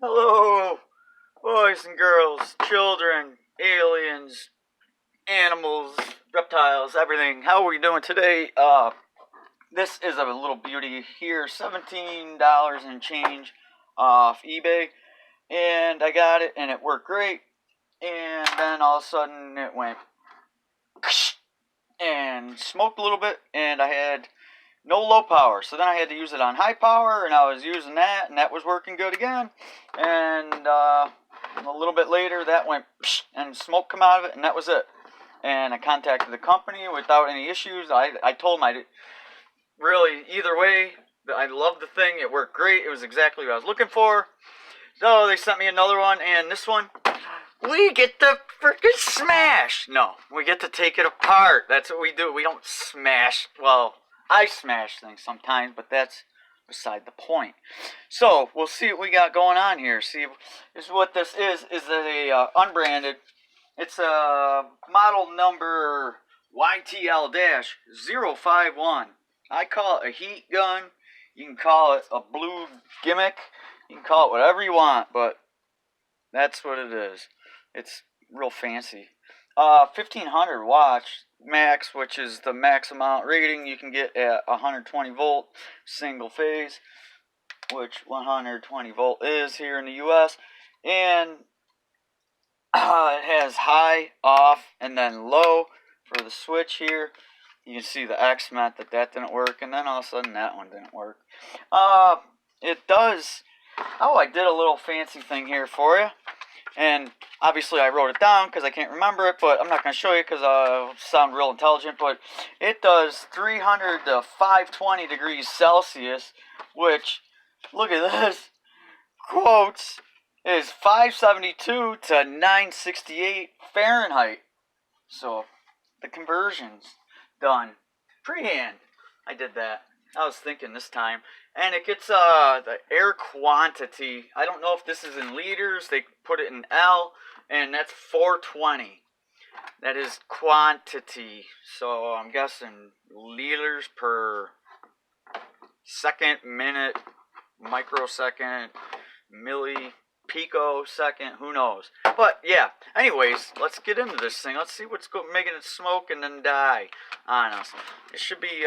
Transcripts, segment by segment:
Hello, boys and girls, children, aliens, animals, reptiles, everything. How are we doing today? This is a little beauty here, $17 and change off eBay, and I got it, and it worked great. And then all of a sudden, it went and smoked a little bit, and I had no low power, so then I had to use it on high power, and I was using that, and that was working good again. And a little bit later, that went and smoke come out of it, and that was it. And I contacted the company without any issues. I told them really, either way, I loved the thing. It worked great. It was exactly what I was looking for. So they sent me another one, and this one, we get to freaking smash. No, we get to take it apart. That's what we do. We don't smash. Well, I smash things sometimes, but that's beside the point. So we'll see what we got going on here. See, this is what this is a unbranded. It's a model number YTL-051. I call it a heat gun. You can call it a blue gimmick. You can call it whatever you want, but that's what it is. It's real fancy. 1500 watts max, which is the max amount rating you can get at 120 volt single phase, which 120 volt is here in the US. And it has high, off, and then low for the switch here. You can see the X meant that didn't work, and then all of a sudden that one didn't work. It does. Oh, I did a little fancy thing here for you. And obviously I wrote it down because I can't remember it, but I'm not going to show you because I sound real intelligent. But it does 300 to 520 degrees Celsius, which, look at this, quotes, is 572 to 968 Fahrenheit. So the conversion's done freehand. I did that. I was thinking this time. And it gets the air quantity. I don't know if this is in liters. They put it in L, and that's 420. That is quantity. So I'm guessing liters per second, minute, microsecond, picosecond, who knows. But yeah, anyways, let's get into this thing. Let's see what's making it smoke and then die on us. It should be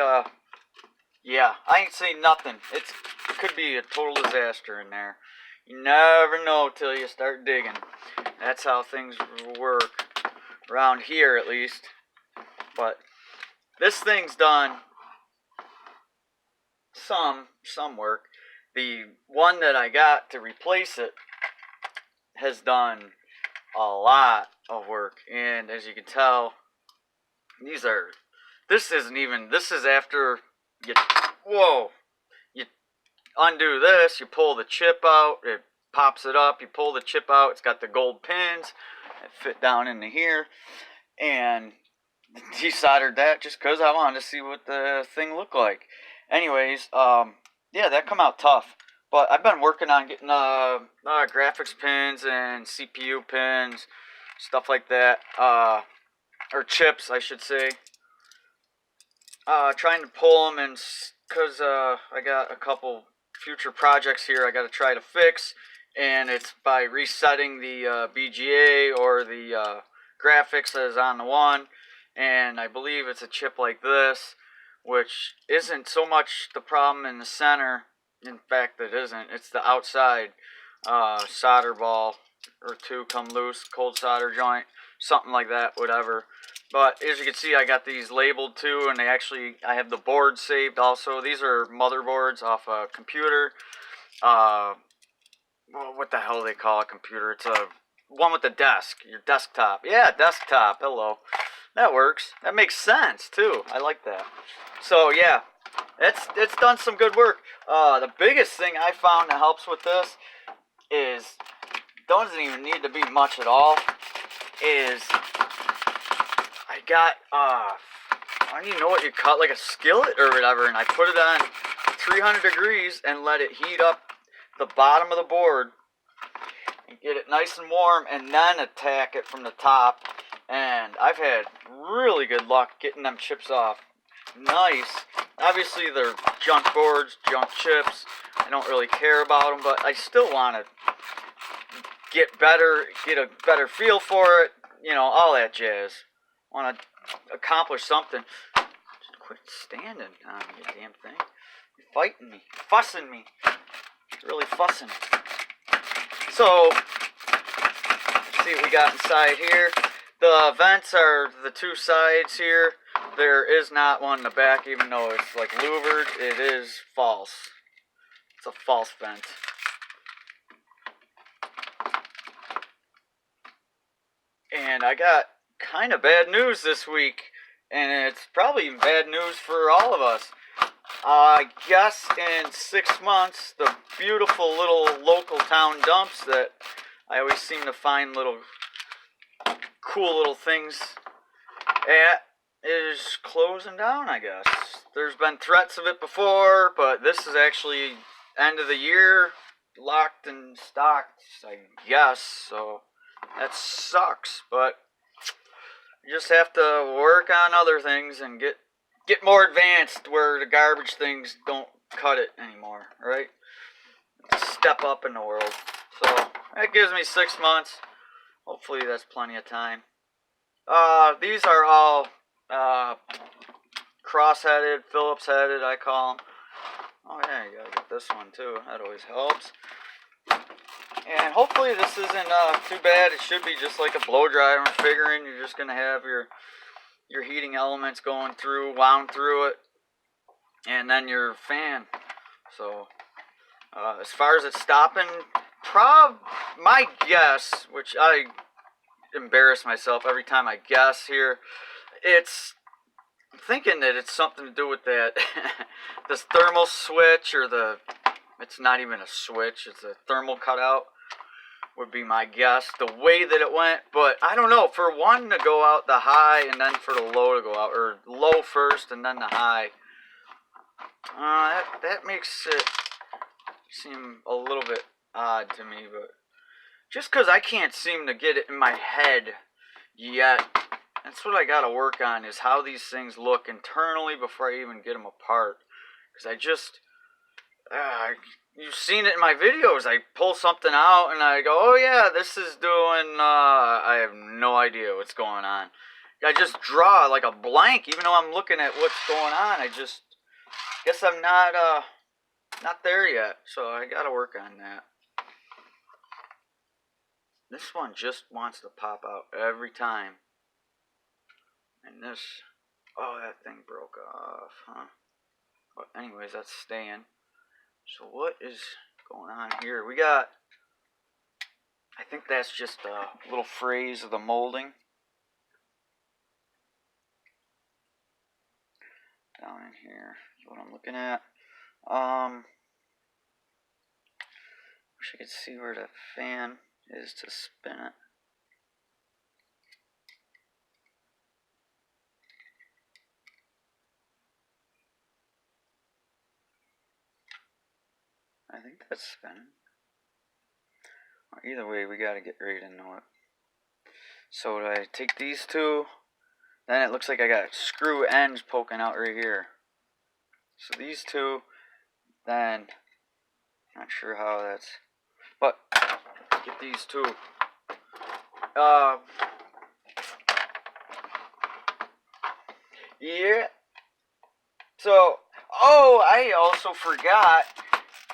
yeah, I ain't seen nothing. It could be a total disaster in there. You never know till you start digging. That's how things work around here, at least. But this thing's done some work. The one that I got to replace it has done a lot of work. And as you can tell, this is after you undo this, you pull the chip out, it pops it up, you pull the chip out, it's got the gold pins that fit down into here, and desoldered that just because I wanted to see what the thing looked like. Anyways, yeah, that come out tough, but I've been working on getting graphics pins and CPU pins, stuff like that, or chips, I should say. Trying to pull them, and because I got a couple future projects here I got to try to fix, and it's by resetting the BGA or the graphics that is on the one, and I believe it's a chip like this, which isn't so much the problem in the center. In fact, it isn't. It's the outside solder ball or two come loose, cold solder joint, something like that, whatever. But as you can see, I got these labeled too, and I have the board saved also. These are motherboards off a computer. Well, what the hell do they call a computer? It's a one with the desk, your desktop. Yeah, desktop. Hello. That works. That makes sense too. I like that. So yeah, it's done some good work. The biggest thing I found that helps with this is, doesn't even need to be much at all, is I got, I don't even know what you cut, like a skillet or whatever, and I put it on 300 degrees and let it heat up the bottom of the board and get it nice and warm, and then attack it from the top. And I've had really good luck getting them chips off nice. Obviously they're junk boards, junk chips. I don't really care about them, but I still want to get a better feel for it, you know, all that jazz. Want to accomplish something. Just quit standing on me, you damn thing. You're fighting me, fussing me, really fussing. So, let's see what we got inside here. The vents are the two sides here. There is not one in the back, even though it's like louvered. It is false. It's a false vent. And I got kind of bad news this week, and it's probably bad news for all of us. I guess in 6 months, the beautiful little local town dumps that I always seem to find little cool little things at is closing down, I guess. There's been threats of it before, but this is actually end of the year, locked and stocked, I guess, so that sucks, but you just have to work on other things and get more advanced where the garbage things don't cut it anymore, right? Step up in the world. So that gives me 6 months. Hopefully that's plenty of time. These are all cross-headed, Phillips-headed, I call them. Oh yeah, you gotta get this one too. That always helps. And hopefully this isn't too bad. It should be just like a blow dryer. I'm figuring you're just gonna have your heating elements going through, wound through it, and then your fan. So as far as it stopping, my guess, which I embarrass myself every time I guess here, I'm thinking that it's something to do with that this thermal switch, or it's not even a switch, it's a thermal cutout, would be my guess, the way that it went. But I don't know, for one to go out the high and then for the low to go out, or low first and then the high, that makes it seem a little bit odd to me. But just because I can't seem to get it in my head yet, that's what I gotta work on, is how these things look internally before I even get them apart. Because I just, you've seen it in my videos. I pull something out and I go, oh yeah, this is doing, I have no idea what's going on. I just draw like a blank, even though I'm looking at what's going on. I just guess I'm not there yet. So I gotta work on that. This one just wants to pop out every time. And this, oh, that thing broke off, huh? But anyways, that's staying. So what is going on here? We got, I think that's just a little phrase of the molding. Down in here is what I'm looking at. Wish I could see where the fan is to spin it. I think that's spinning. Either way, we gotta get ready to know it. So I take these two, then it looks like I got screw ends poking out right here. So these two, then, not sure how that's, but get these two. Yeah. So, oh, I also forgot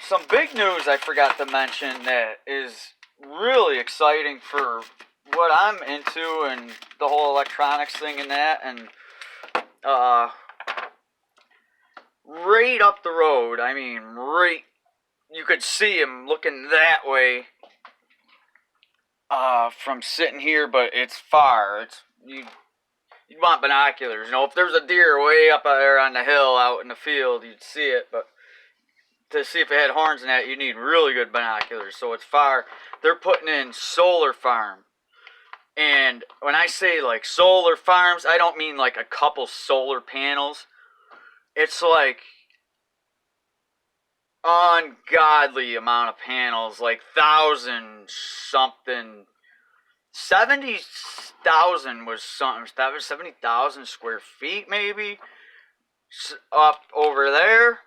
some big news I forgot to mention that is really exciting for what I'm into and the whole electronics thing and that. And right up the road, I mean, right, you could see him looking that way from sitting here, but it's far. You'd want binoculars. You know, if there's a deer way up there on the hill out in the field, you'd see it, but to see if it had horns in that, you need really good binoculars. So it's far. They're putting in solar farm. And when I say like solar farms, I don't mean like a couple solar panels. It's like ungodly amount of panels, like 1,000 something. 70,000 was something. That was 70,000 square feet maybe up over there.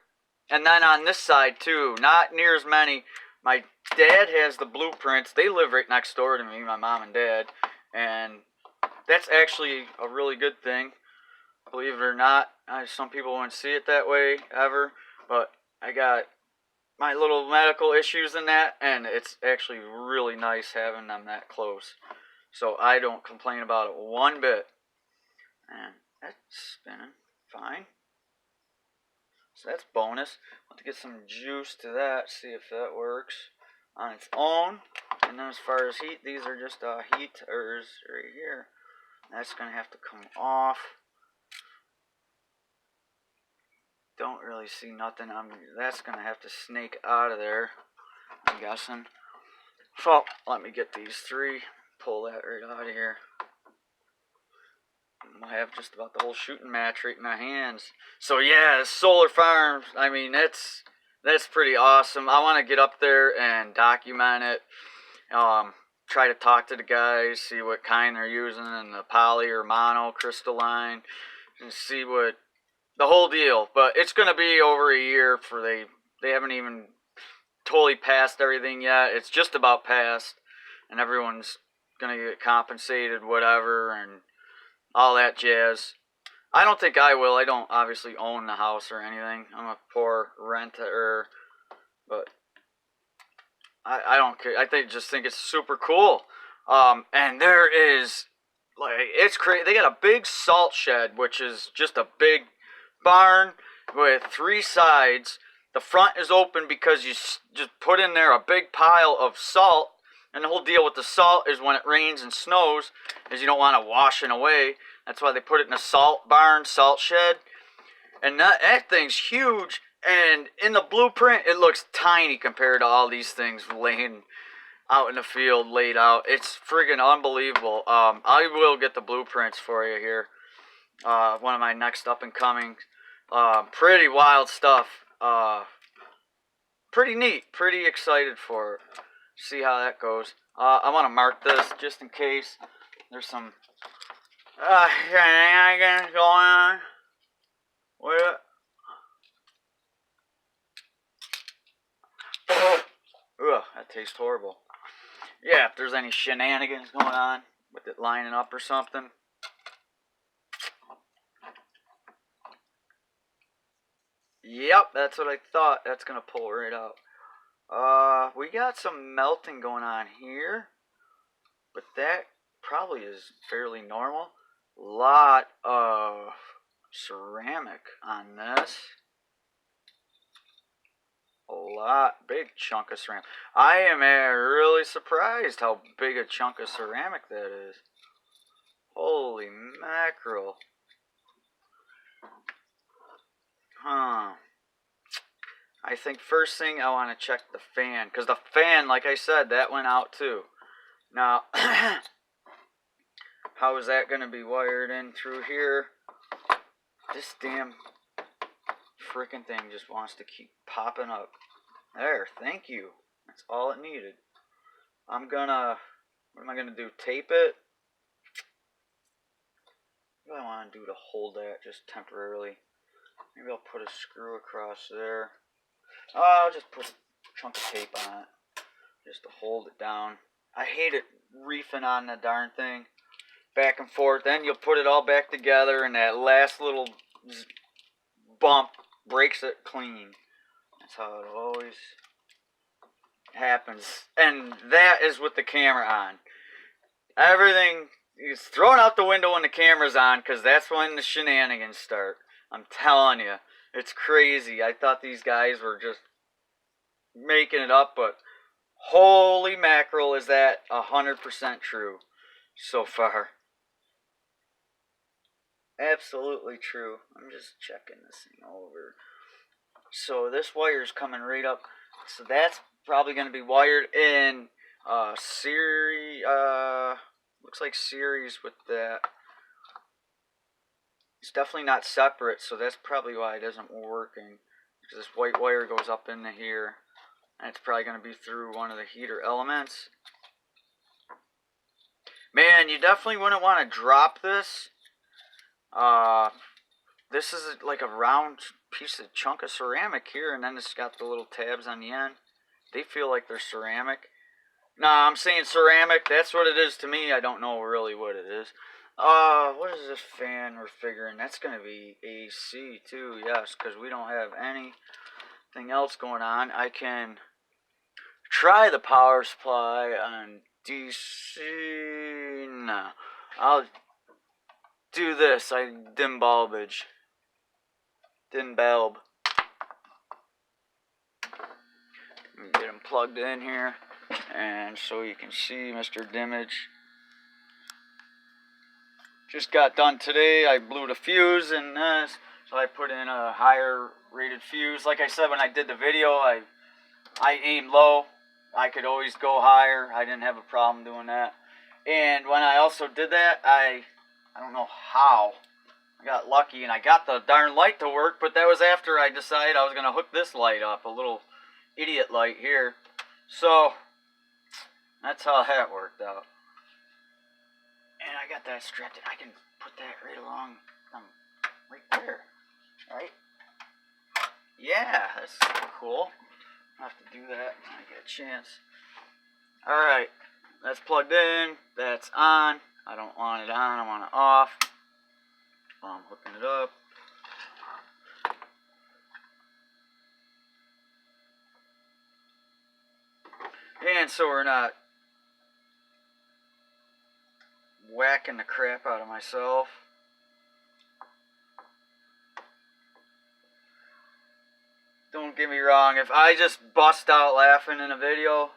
And then on this side too, not near as many, my dad has the blueprints. They live right next door to me, my mom and dad, and that's actually a really good thing. Believe it or not, some people wouldn't see it that way ever, but I got my little medical issues in that, and it's actually really nice having them that close. So I don't complain about it one bit. And that's spinning fine. So that's bonus. I'll have to get some juice to that, see if that works on its own. And then as far as heat, these are just heaters right here. That's going to have to come off. Don't really see nothing. That's going to have to snake out of there, I'm guessing. So let me get these three, pull that right out of here. I'll have just about the whole shooting match right in my hands. So yeah, solar farms, I mean, that's pretty awesome. I want to get up there and document it. Try to talk to the guys, see what kind they're using, and the poly or mono, crystalline, and see what the whole deal. But it's going to be over a year for they haven't even totally passed everything yet. It's just about passed, and everyone's going to get compensated, whatever, and all that jazz. I don't think I will. I don't obviously own the house or anything. I'm a poor renter, but I don't care. I just think it's super cool. And there is, like, it's crazy. They got a big salt shed, which is just a big barn with 3 sides. The front is open because you just put in there a big pile of salt. And the whole deal with the salt is when it rains and snows, is you don't want it washing away. That's why they put it in a salt barn, salt shed. And that thing's huge. And in the blueprint, it looks tiny compared to all these things laying out in the field, laid out. It's friggin' unbelievable. I will get the blueprints for you here. One of my next up and coming. Pretty wild stuff. Pretty neat. Pretty excited for it. See how that goes. I want to mark this just in case there's some shenanigans going on with it. Ugh, that tastes horrible. Yeah, if there's any shenanigans going on with it lining up or something. Yep, that's what I thought. That's going to pull right out. We got some melting going on here, but that probably is fairly normal. Lot of ceramic on this. Big chunk of ceramic. I am really surprised how big a chunk of ceramic that is. Holy mackerel. Huh. I think first thing I want to check the fan, because the fan, like I said, that went out too. Now, how is that going to be wired in through here? This damn freaking thing just wants to keep popping up. There, thank you. That's all it needed. What am I gonna do? Tape it? What do I want to do to hold that just temporarily? Maybe I'll put a screw across there. I'll just put a chunk of tape on it just to hold it down. I hate it reefing on the darn thing back and forth. Then you'll put it all back together, and that last little bump breaks it clean. That's how it always happens. And that is with the camera on. Everything is thrown out the window when the camera's on, because that's when the shenanigans start. I'm telling you, it's crazy. I thought these guys were just making it up, but holy mackerel, is that 100% true so far. Absolutely true. I'm just checking this thing over. So this wire's coming right up. So that's probably going to be wired in series. Looks like series with that. It's definitely not separate, so that's probably why it isn't working. Because this white wire goes up into here, and it's probably going to be through one of the heater elements. Man, you definitely wouldn't want to drop this. This is like a round piece of chunk of ceramic here, and then it's got the little tabs on the end. they feel like they're ceramic. Nah, I'm saying ceramic. That's what it is to me. I don't know really what it is. What is this fan we're figuring? That's going to be AC too, yes, because we don't have anything else going on. I can try the power supply on DC. No, I'll do this. Dim bulbage. Dim bulb. Let me get him plugged in here, and so you can see Mr. Dimmage. Just got done today. I blew the fuse in this, so I put in a higher rated fuse. Like I said when I did the video, I aimed low. I could always go higher. I didn't have a problem doing that. And when I also did that, I don't know how, I got lucky and I got the darn light to work, but that was after I decided I was going to hook this light up, a little idiot light here. So that's how that worked out. And I got that strapped in. I can put that right along, right there, right? Yeah, that's cool. I'll have to do that when I get a chance. Alright, that's plugged in, that's on. I don't want it on, I want it off. While I'm hooking it up. And so we're not whacking the crap out of myself. Don't get me wrong, if I just bust out laughing in a video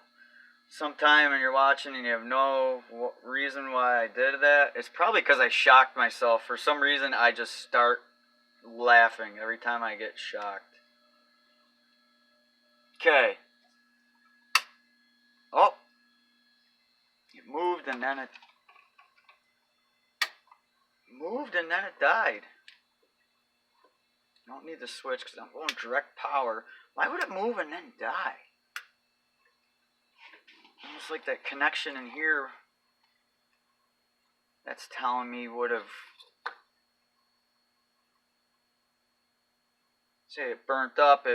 sometime and you're watching and you have no reason why I did that, it's probably because I shocked myself. For some reason, I just start laughing every time I get shocked. Okay. Oh. It moved and then it died. I don't need the switch because I'm going direct power. Why would it move and then die? Almost like that connection in here, that's telling me would have, say it burnt up,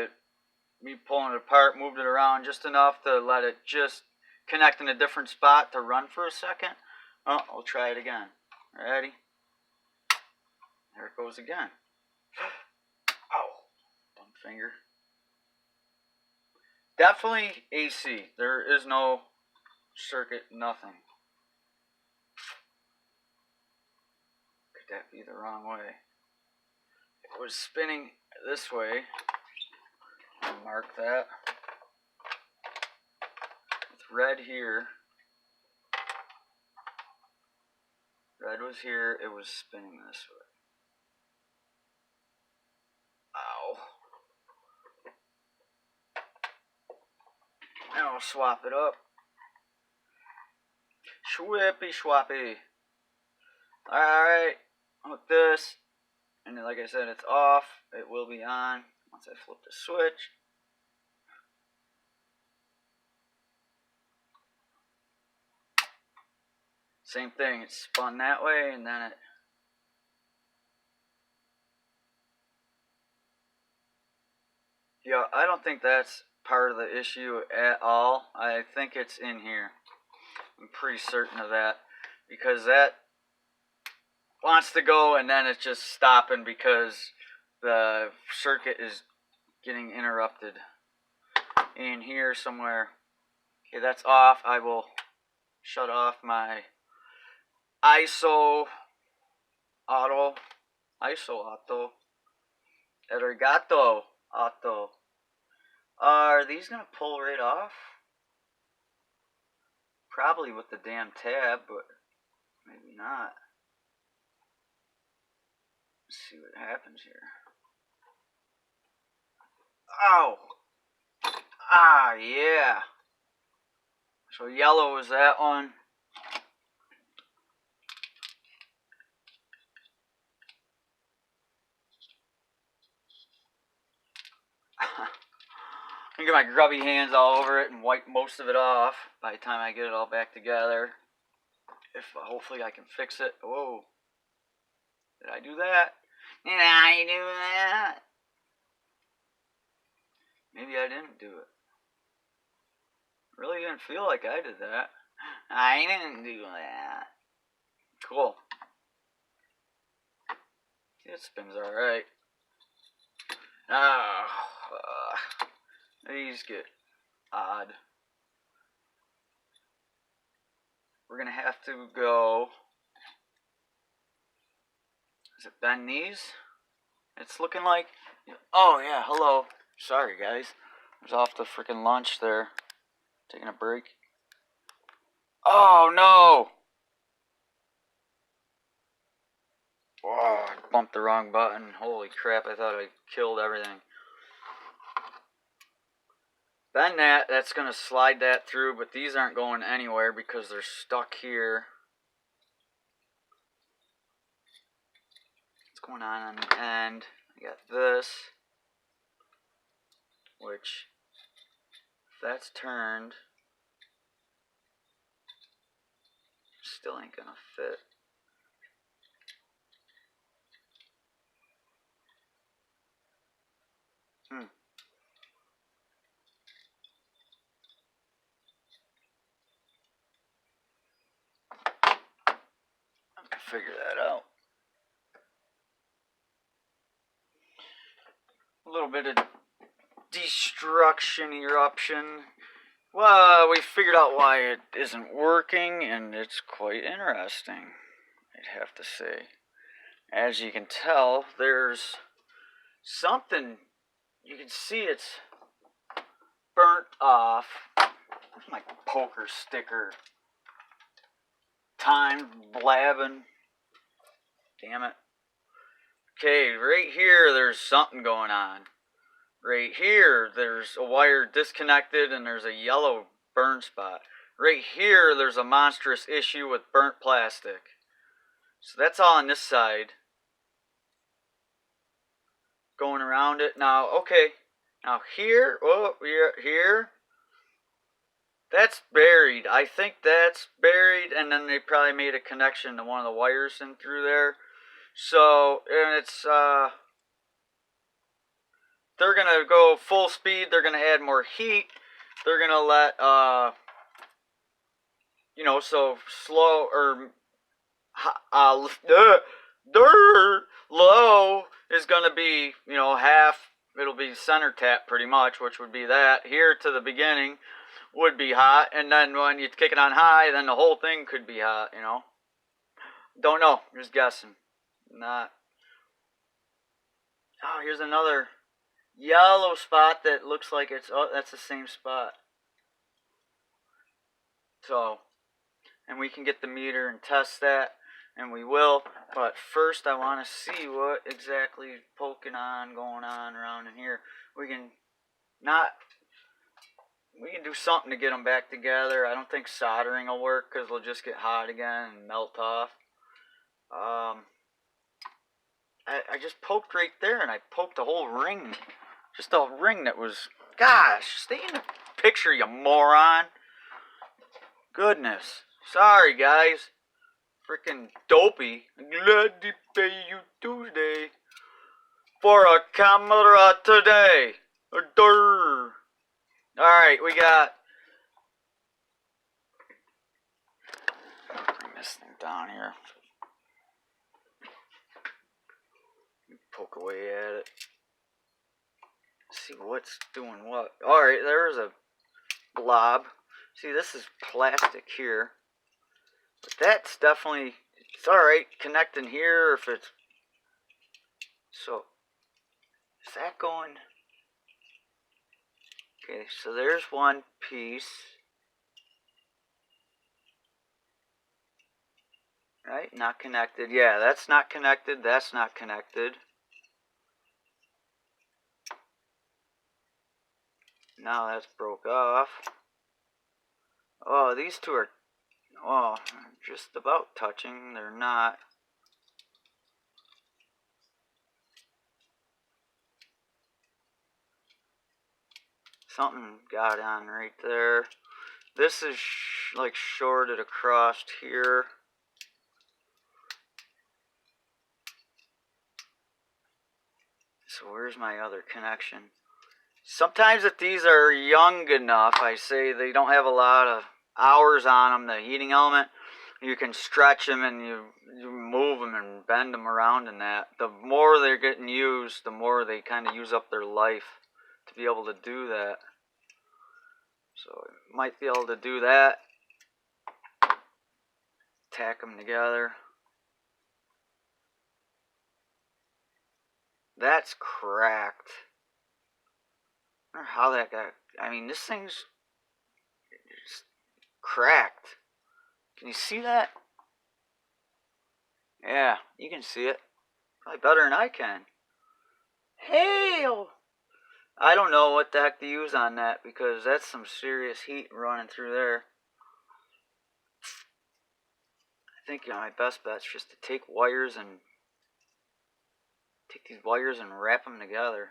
me pulling it apart, moved it around just enough to let it just connect in a different spot to run for a second. Oh, we'll try it again. Ready? There it goes again. Ow. Dumb finger. Definitely AC. There is no circuit, nothing. Could that be the wrong way? It was spinning this way. I'll mark that. With red here. Red was here, it was spinning this way. Ow. Now I'll swap it up. Schwippy schwappy. Alright, with this, and then like I said, it's off. It will be on once I flip the switch. Same thing, it spun that way and then it. Yeah, I don't think that's part of the issue at all. I think it's in here. I'm pretty certain of that. Because that wants to go and then it's just stopping because the circuit is getting interrupted. In here somewhere. Okay, that's off. I will shut off my ISO auto. Arigato auto. Are these gonna pull right off? Probably with the damn tab, but maybe not. Let's see what happens here. Ow! Ah, yeah. So yellow is that one. I get my grubby hands all over it and wipe most of it off by the time I get it all back together. If hopefully I can fix it. Whoa. Did I do that? Did I do that? Maybe I didn't do it. Really didn't feel like I did that. I didn't do that. Cool. It spins alright. These get odd. We're gonna have to go. Is it bend these? It's looking like. Oh yeah, hello. Sorry guys. I was off to freaking lunch there. Taking a break. Oh no! Oh, I bumped the wrong button. Holy crap, I thought I killed everything. Bend that, that's going to slide that through, but these aren't going anywhere because they're stuck here. What's going on the end? I got this, which, if that's turned, still ain't going to fit. I'm going to figure that out. A little bit of destruction eruption. Well, we figured out why it isn't working, and it's quite interesting, I'd have to say. As you can tell, there's something, you can see it's burnt off. Where's my poker sticker? Time blabbing. Damn it. Okay, right here there's something going on. Right here there's a wire disconnected and there's a yellow burn spot. Right here there's a monstrous issue with burnt plastic. So that's all on this side. Going around it. Now, okay. Now here, oh, here. That's buried. I think that's buried, and then they probably made a connection to one of the wires in through there. So, and it's, they're going to go full speed. They're going to add more heat. They're going to let, you know, so slow, or, low is going to be, you know, half, it'll be center tap pretty much, which would be that. Here to the beginning would be hot, and then when you kick it on high, then the whole thing could be hot, you know. Don't know, just guessing. Not. Oh, here's another yellow spot that looks like it's, oh, that's the same spot. So, and we can get the meter and test that, and we will, but first I want to see what exactly is poking on, going on around in here. We can do something to get them back together. I don't think soldering will work because they'll just get hot again and melt off. I just poked right there, and I poked a whole ring. Just a ring that was... Gosh, stay in the picture, you moron. Goodness. Sorry, guys. Freaking dopey. Glad to pay you Tuesday for a camera today. Alright, we got... Bring this thing down here. Poke away at it. See what's doing what. Alright, there's a blob. See, this is plastic here. But that's definitely, it's alright connecting here if it's, so, is that going? Okay, so there's one piece. Right, not connected. Yeah, that's not connected, that's not connected. Now that's broke off. Oh, these two are, oh, just about touching. They're not. Something got on right there. This is like shorted across here. So where's my other connection? Sometimes if these are young enough, I say they don't have a lot of hours on them, the heating element, you can stretch them and you move them and bend them around and that. The more they're getting used, the more they kind of use up their life to be able to do that. So you might be able to do that. Tack them together. That's cracked. I wonder how that got... I mean, this thing's just cracked. Can you see that? Yeah, you can see it. Probably better than I can. Hail! I don't know what the heck to use on that because that's some serious heat running through there. I think my best bet's just to take these wires and wrap them together.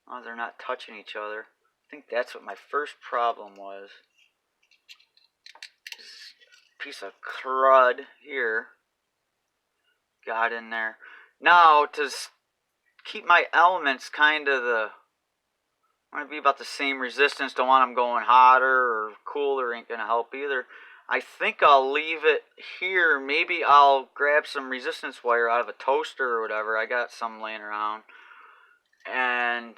Oh, they're not touching each other. I think that's what my first problem was. This piece of crud here got in there. Now, to keep my elements kind of I want to be about the same resistance. Don't want them going hotter or cooler. Ain't going to help either. I think I'll leave it here. Maybe I'll grab some resistance wire out of a toaster or whatever. I got some laying around. And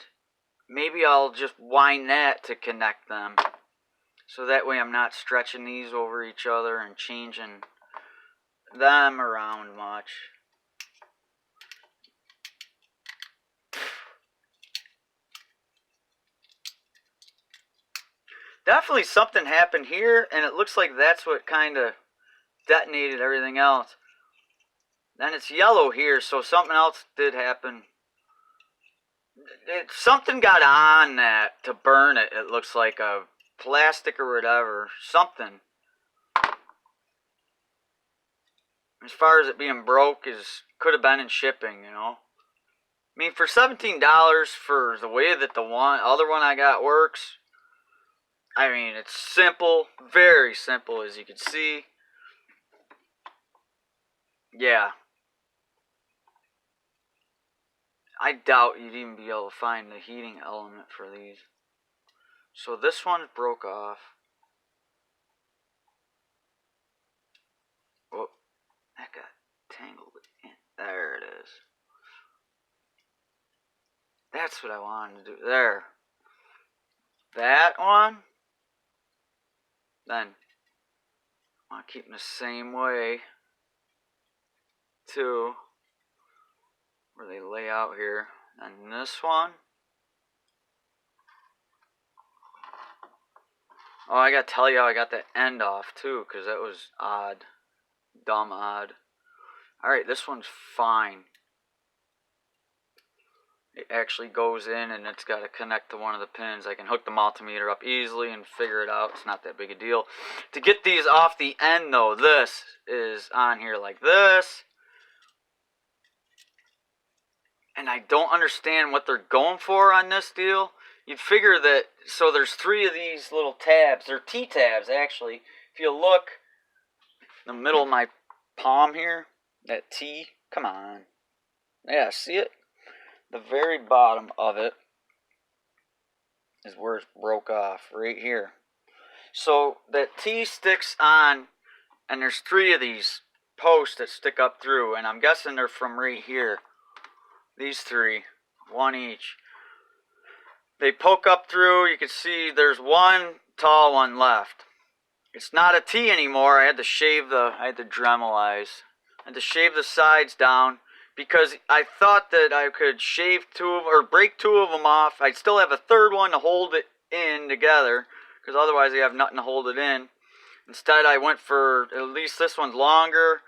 maybe I'll just wind that to connect them. So that way I'm not stretching these over each other and changing them around much. Definitely something happened here, and it looks like that's what kind of detonated everything else. Then it's yellow here, so something else did happen. Something got on that to burn it. It looks like a plastic or whatever. Something. As far as it being broke, could have been in shipping, you know. I mean, for $17 for the way that the other one I got works, I mean, it's simple, very simple, as you can see. Yeah. I doubt you'd even be able to find the heating element for these. So this one broke off. Oh, that got tangled in. There it is. That's what I wanted to do. There. That one. Then I want to keep them the same way too, where they lay out here. And this one. Oh, I gotta tell you, I got that end off too, because that was odd. Dumb odd. Alright, this one's fine. It actually goes in and it's got to connect to one of the pins. I can hook the multimeter up easily and figure it out. It's not that big a deal. To get these off the end though, this is on here like this. And I don't understand what they're going for on this deal. You'd figure that, so there's 3 of these little tabs. They're T-tabs actually. If you look in the middle of my palm here, that T, come on. Yeah, see it? The very bottom of it is where it broke off, right here. So that T sticks on, and there's 3 of these posts that stick up through, and I'm guessing they're from right here. These 3, 1 each. They poke up through. You can see there's one tall one left. It's not a T anymore. I had to dremelize. I had to shave the sides down, because I thought that I could shave 2 of them, or break 2 of them off. I'd still have a third one to hold it in together, because otherwise you have nothing to hold it in. Instead, I went for, at least this one's longer,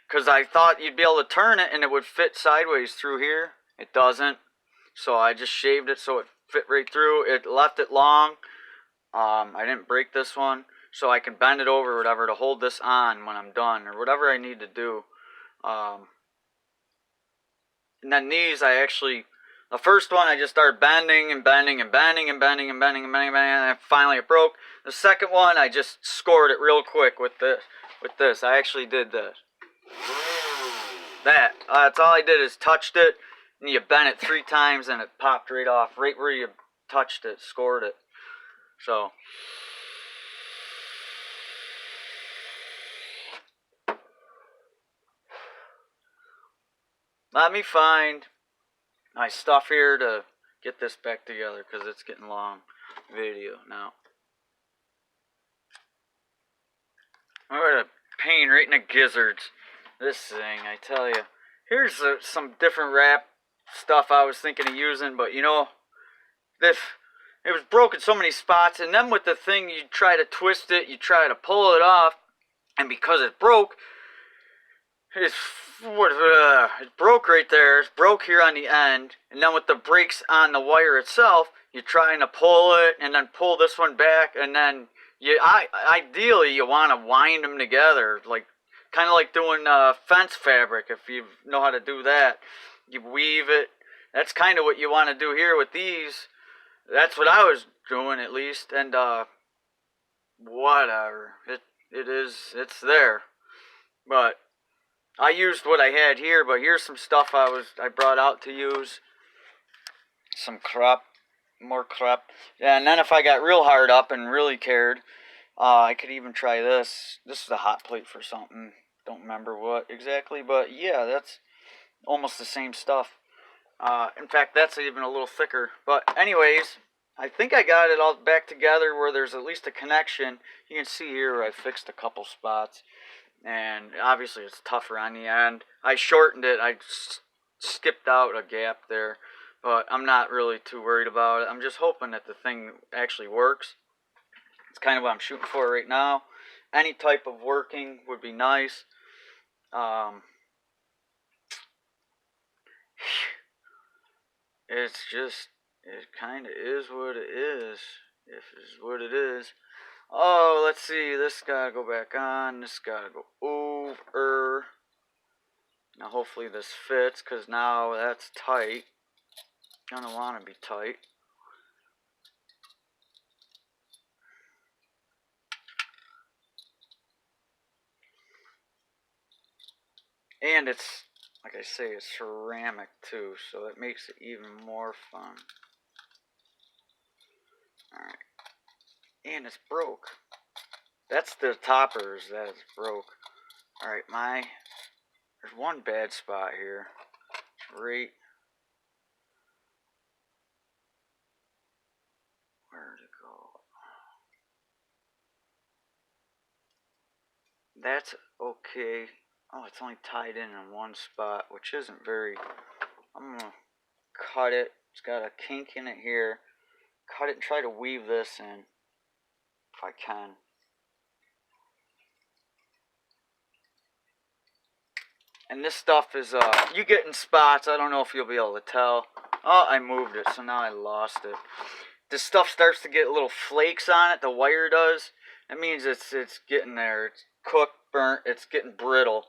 because I thought you'd be able to turn it and it would fit sideways through here. It doesn't. So I just shaved it so it fit right through. It left it long. I didn't break this one, so I can bend it over or whatever to hold this on when I'm done, or whatever I need to do. And then these, the first one I just started bending and bending and bending and bending and bending and bending and bending, and finally it broke. The second one, I just scored it real quick with this. I actually did this. That's all I did is touched it. and you bent it 3 times and it popped right off, right where you touched it, scored it. So let me find my stuff here to get this back together, because it's getting long video now. I'm going to pain right in the gizzards. This thing, I tell you. Here's some different wrap stuff I was thinking of using, but you know, this, it was broken so many spots, and then with the thing, you try to twist it, you try to pull it off, and because it broke, it broke right there. It's broke here on the end, and then with the brakes on the wire itself, you're trying to pull it and then pull this one back, and then ideally you want to wind them together, like kind of like doing fence fabric. If you know how to do that, you weave it. That's kind of what you want to do here with these. That's what I was doing, at least, and whatever. It's there, but I used what I had here, but here's some stuff I brought out to use. Some crap, more crap. Yeah, and then if I got real hard up and really cared, I could even try this. This is a hot plate for something. Don't remember what exactly, but yeah, that's almost the same stuff. In fact, that's even a little thicker. But anyways, I think I got it all back together where there's at least a connection. You can see here where I fixed a couple spots. And obviously it's tougher on the end. I shortened it. I skipped out a gap there, but I'm not really too worried about it. I'm just hoping that the thing actually works. It's kind of what I'm shooting for right now. Any type of working would be nice. It's just, it kind of is what it is. If it's what it is. Oh, let's see, this gotta go back on, this gotta go over. Now hopefully this fits, because now that's tight. Gonna want to be tight. And it's, like I say, it's ceramic too, so it makes it even more fun. Alright. And it's broke. That's the toppers that it's broke. Alright, there's one bad spot here. Right. Where'd it go? That's okay. Oh, it's only tied in one spot, which isn't very... I'm gonna cut it. It's got a kink in it here. Cut it and try to weave this in, if I can. And this stuff is, you get in spots. I don't know if you'll be able to tell. Oh, I moved it, so now I lost it. This stuff starts to get little flakes on it, the wire does. That means it's getting there. It's cooked, burnt, it's getting brittle.